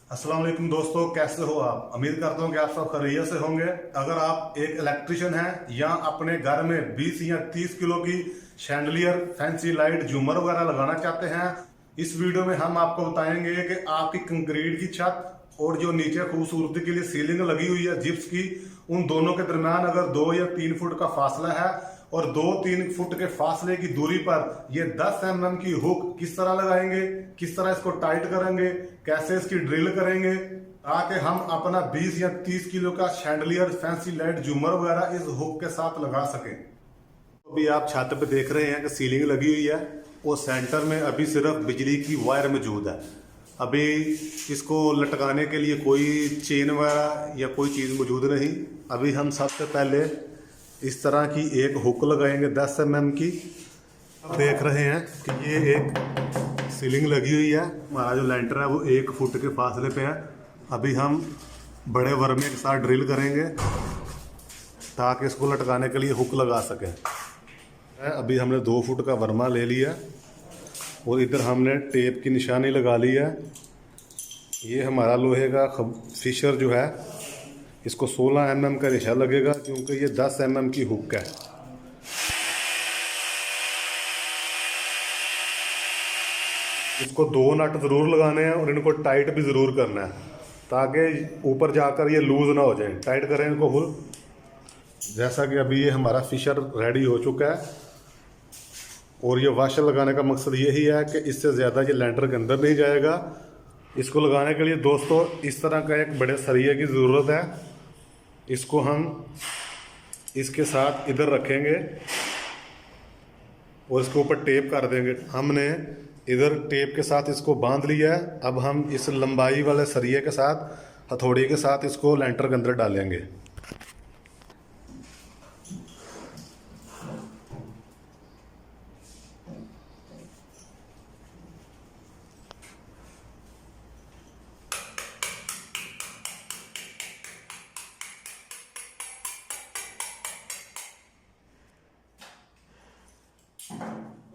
अस्सलाम वालेकुम दोस्तों, कैसे हो आप। उम्मीद करता हूँ कि आप सब खैरियत से होंगे। अगर आप एक इलेक्ट्रिशियन हैं या अपने घर में 20 या 30 किलो की शैंडलियर, फैंसी लाइट, झूमर वगैरह लगाना चाहते हैं, इस वीडियो में हम आपको बताएंगे कि आपकी कंक्रीट की छत और जो नीचे खूबसूरती के लिए सीलिंग लगी हुई है जिप्स की, उन दोनों के दरमियान अगर 2 या 3 फुट का फासला है और 2-3 फुट के फासले की दूरी पर ये 10 mm की हुक किस तरह लगाएंगे, किस तरह इसको टाइट करेंगे, कैसे इसकी ड्रिल करेंगे ताकि हम अपना 20 या 30 किलो का शैंडलियर, फैंसी लाइट, झूमर वगैरह इस हुक के साथ लगा सकें। अभी आप छत पे देख रहे हैं कि सीलिंग लगी हुई है और सेंटर में अभी सिर्फ बिजली की वायर मौजूद है। अभी इसको लटकाने के लिए कोई चेन वगैरह या कोई चीज़ मौजूद नहीं। अभी हम सबसे पहले इस तरह की एक हुक लगाएंगे 10 mm की। अब देख रहे हैं कि ये एक सीलिंग लगी हुई है, हमारा जो लेंटर है वो 1 फुट के फासले पे है। अभी हम बड़े वर्मे के साथ ड्रिल करेंगे ताकि इसको लटकाने के लिए हुक लगा सकें। अभी हमने 2 फुट का वर्मा ले लिया और इधर हमने टेप की निशानी लगा ली है। ये हमारा लोहे का फिशर जो है, इसको 16 mm का रेशा लगेगा क्योंकि ये 10 mm की हुक है। इसको 2 नट ज़रूर लगाने हैं और इनको टाइट भी ज़रूर करना है ताकि ऊपर जाकर ये लूज़ ना हो जाए। टाइट करें इनको फुल। जैसा कि अभी ये हमारा फिशर रेडी हो चुका है और ये वाशर लगाने का मकसद यही है कि इससे ज़्यादा ये लेंटर के अंदर नहीं जाएगा। इसको लगाने के लिए दोस्तों इस तरह का एक बड़े सरिये की ज़रूरत है। इसको हम इसके साथ इधर रखेंगे और इसके ऊपर टेप कर देंगे। हमने इधर टेप के साथ इसको बांध लिया है। अब हम इस लंबाई वाले सरिये के साथ, हथौड़ी के साथ इसको लेंटर के अंदर डालेंगे।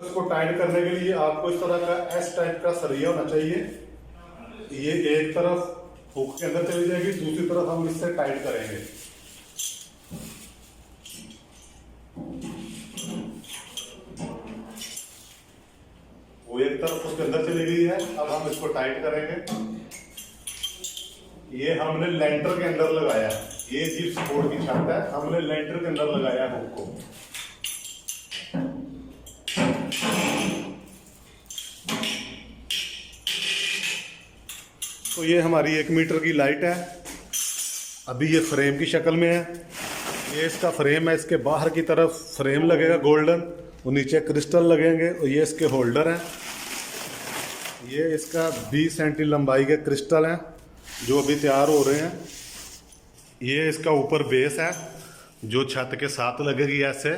इसको टाइट करने के लिए आपको इस तरह का एस टाइप का सरिया होना चाहिए। ये एक तरफ हुक के अंदर चली जाएगी, दूसरी तरफ हम इससे टाइट करेंगे। वो एक तरफ उसके अंदर चली गई है, अब हम इसको टाइट करेंगे। ये हमने लेंटर के अंदर लगाया, ये जिप्स बोर्ड की छत है, हमने लेंटर के अंदर लगाया हुक को। तो ये हमारी 1 मीटर की लाइट है। अभी ये फ्रेम की शक्ल में है। ये इसका फ्रेम है, इसके बाहर की तरफ फ्रेम लगेगा गोल्डन और नीचे क्रिस्टल लगेंगे और ये इसके होल्डर हैं। ये इसका 20 सेंटी लंबाई के क्रिस्टल हैं जो अभी तैयार हो रहे हैं। ये इसका ऊपर बेस है जो छत के साथ लगेगी ऐसे।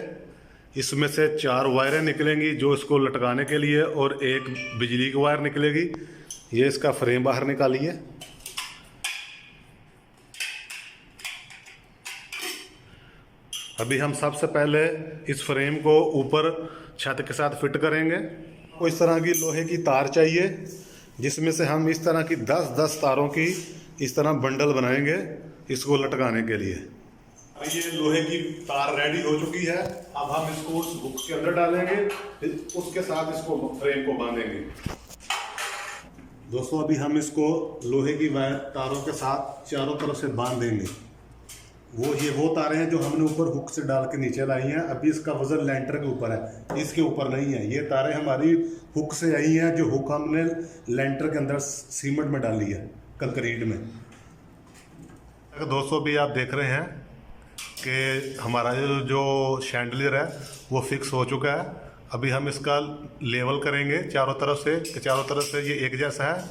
इसमें से 4 वायरें निकलेंगी जो इसको लटकाने के लिए और एक बिजली की वायर निकलेगी। ये इसका फ्रेम बाहर निकालिए। अभी हम सबसे पहले इस फ्रेम को ऊपर छत के साथ फिट करेंगे। को इस तरह की लोहे की तार चाहिए जिसमें से हम इस तरह की 10-10 तारों की इस तरह बंडल बनाएंगे इसको लटकाने के लिए। ये लोहे की तार रेडी हो चुकी है। अब हम इसको उस हुक के अंदर डालेंगे, फिर उसके साथ इसको फ्रेम को बांधेंगे। दोस्तों अभी हम इसको लोहे की वायर तारों के साथ चारों तरफ से बांध देंगे। वो तारें हैं जो हमने ऊपर हुक से डाल के नीचे लाई हैं। अभी इसका वजन लेंटर के ऊपर है, इसके ऊपर नहीं है। ये तारें हमारी हुक से आई हैं जो हुक हमने लेंटर के अंदर सीमेंट में डाली है, कंक्रीट में। अगर दोस्तों भी आप देख रहे हैं कि हमारा जो शैंडलियर है वो फिक्स हो चुका है। अभी हम इसका लेवल करेंगे चारों तरफ से कि चारों तरफ से ये एक जैसा है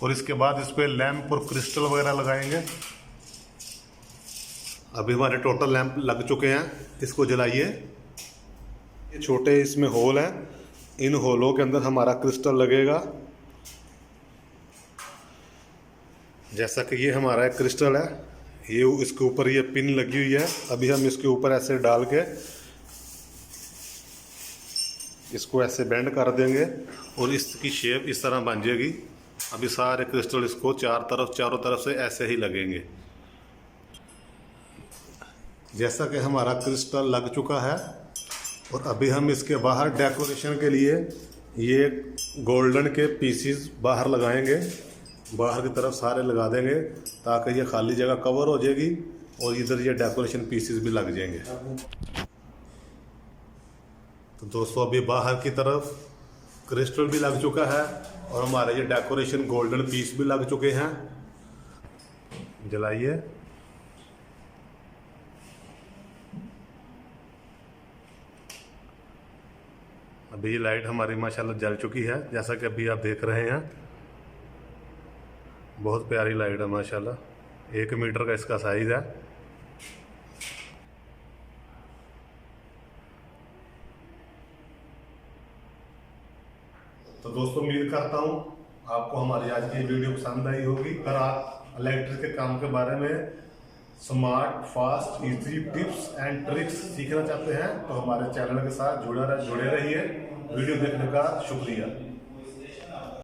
और इसके बाद इस पर लैंप और क्रिस्टल वगैरह लगाएंगे। अभी हमारे टोटल लैंप लग चुके हैं, इसको जलाइए। ये छोटे इसमें होल हैं, इन होलों के अंदर हमारा क्रिस्टल लगेगा। जैसा कि ये हमारा एक क्रिस्टल है, ये इसके ऊपर ये पिन लगी हुई है। अभी हम इसके ऊपर ऐसे डाल के इसको ऐसे बेंड कर देंगे और इसकी शेप इस तरह बन जाएगी। अभी सारे क्रिस्टल इसको चारों तरफ से ऐसे ही लगेंगे। जैसा कि हमारा क्रिस्टल लग चुका है और अभी हम इसके बाहर डेकोरेशन के लिए ये गोल्डन के पीसीस बाहर लगाएंगे, बाहर की तरफ सारे लगा देंगे ताकि ये खाली जगह कवर हो जाएगी और इधर ये डेकोरेशन पीसीस भी लग जाएंगे। तो दोस्तों अभी बाहर की तरफ क्रिस्टल भी लग चुका है और हमारे ये डेकोरेशन गोल्डन पीस भी लग चुके हैं। जलाइए। अभी ये लाइट हमारी माशाल्लाह जल चुकी है, जैसा कि अभी आप देख रहे हैं। बहुत प्यारी लाइट है माशाल्लाह, 1 मीटर का इसका साइज है। तो दोस्तों उम्मीद करता हूँ आपको हमारी आज की वीडियो पसंद आई होगी। अगर आप इलेक्ट्रिक के काम के बारे में smart, fast, easy tips and tricks सीखना चाहते हैं तो हमारे चैनल के साथ जुड़े रहिए। वीडियो देखने का शुक्रिया।